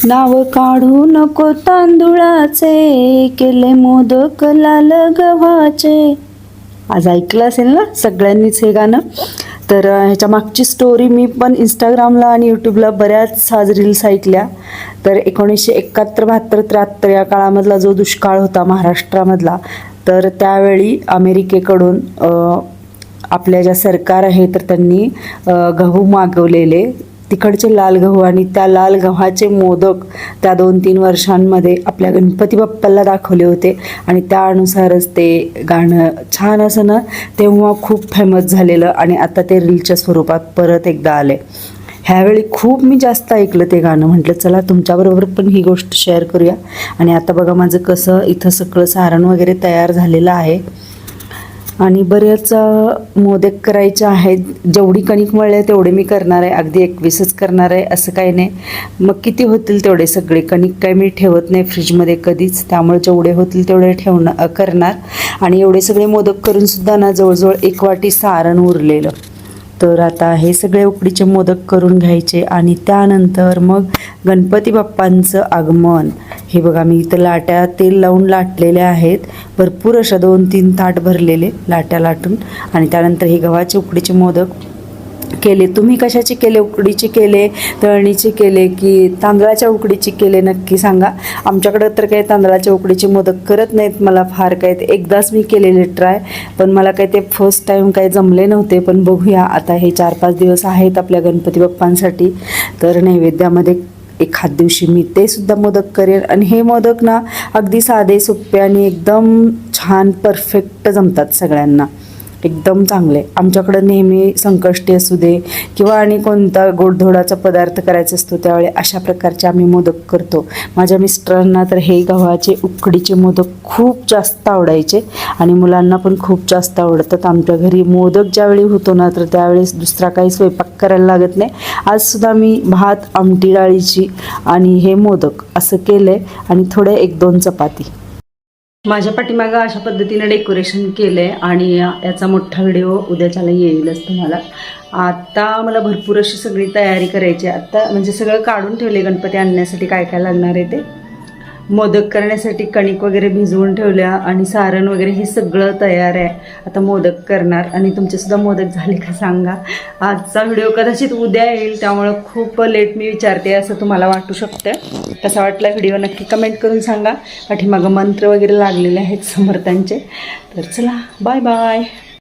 नाव काढू नको तांदुळाचे, केले मोदक लाल गव्हाचे. आज ऐकलं असेल ना सगळ्यांनीच हे गाणं. तर ह्याच्या मागची स्टोरी मी पण इंस्टाग्रामला आणि यूट्यूबला बऱ्याच आज रील्स ऐकल्या. तर 1971-72-73 या काळामधला जो दुष्काळ होता महाराष्ट्रामधला, तर त्यावेळी अमेरिकेकडून आपल्या ज्या सरकार आहे तर त्यांनी गहू मागवलेले, तिकडचे लाल गहू, आणि त्या लाल गव्हाचे मोदक त्या 2-3 वर्षांमध्ये आपल्या गणपती बाप्पाला दाखवले होते. आणि त्यानुसारच ते गाणं छान असं ना तेव्हा खूप फेमस झालेलं, आणि आता ते रीलच्या स्वरूपात परत एकदा आले. ह्यावेळी खूप मी जास्त ऐकलं ते गाणं. म्हटलं चला तुमच्याबरोबर पण ही गोष्ट शेअर करूया. आणि आता बघा माझं कसं इथं सगळं सारण वगैरे तयार झालेलं आहे, आणि बरेच मोदक करायचे आहेत. जेवढी कणिक मळले तेवढे मी करणार आहे, अगदी 21च करणार आहे असं काही नाही. मग किती होतील तेवढे सगळे, कणिक काही मी ठेवत नाही फ्रीजमध्ये कधीच, त्यामुळे जेवढे होतील तेवढे करणार. आणि एवढे सगळे मोदक करून सुद्धा ना जवळजवळ 1 वाटी सारण उरलेलं. तर आता हे सगळे उकडीचे मोदक करून घ्यायचे, आणि त्यानंतर मग गणपती बाप्पांचं आगमन. हे बघा मी इथं लाट्या तेल लावून लाटलेल्या आहेत, भरपूर अशा 2-3 ताट भरलेले लाट्या लाटून. आणि त्यानंतर हे गव्हाचे उकडीचे मोदक केले. तुम्ही कशाचे केले? उकडीचे केले, तळणीचे केले की तांदळाच्या उकडीचे केले? नक्की सांगा. आमच्याकडं तर काही तांदळाच्या उकडीचे मोदक करत नाहीत मला फार काय. एकदाच मी केलेले ट्राय, पण मला काही ते फर्स्ट टाईम काही जमले नव्हते. पण बघूया आता, हे 4-5 दिवस आहेत आपल्या गणपती बाप्पांसाठी, तर नैवेद्यामध्ये एखाद दिवशी मी ते सुद्धा मोदक करेन. आणि हे मोदक ना अगदी साधे सोपे आणि एकदम छान परफेक्ट जमतात सगळ्यांना, एकदम चांगले. आमच्याकडं नेहमी संकष्टी असू दे किंवा आणि कोणता गोडधोडाचा पदार्थ करायचा असतो त्यावेळी अशा प्रकारचे आम्ही मोदक करतो. माझ्या मिस्टरांना तर हे गव्हाचे उकडीचे मोदक खूप जास्त आवडायचे, आणि मुलांना पण खूप जास्त आवडतात. आमच्या घरी मोदक ज्यावेळी होतो ना तर त्यावेळेस दुसरा काही स्वयंपाक करायला लागत नाही. आजसुद्धा मी भात, आमटी डाळीची आणि हे मोदक असं केलं आहे, आणि थोडे 1-2 चपाती. माझ्या पाठीमागं अशा पद्धतीनं डेकोरेशन केलं आहे, आणि याचा मोठा व्हिडिओ उद्याच्याला येईलच तुम्हाला. आता मला भरपूर अशी सगळी तयारी करायची आहे. आता म्हणजे सगळं काढून ठेवले गणपती आणण्यासाठी काय काय लागणार आहे ते. मोदक करण्यासाठी कणिक वगैरे भिजवून ठेवल्या, आणि सारण वगैरे हे सगळं तयार आहे. आता मोदक करणार. आणि तुमचेसुद्धा मोदक झाले का सांगा. आजचा व्हिडिओ कदाचित उद्या येईल, त्यामुळं खूप लेट मी विचारते असं तुम्हाला वाटू शकतं. कसा वाटला व्हिडिओ नक्की कमेंट करून सांगा. पाठीमागं मंत्र वगैरे लागलेले आहेत समर्थांचे. तर चला, बाय बाय.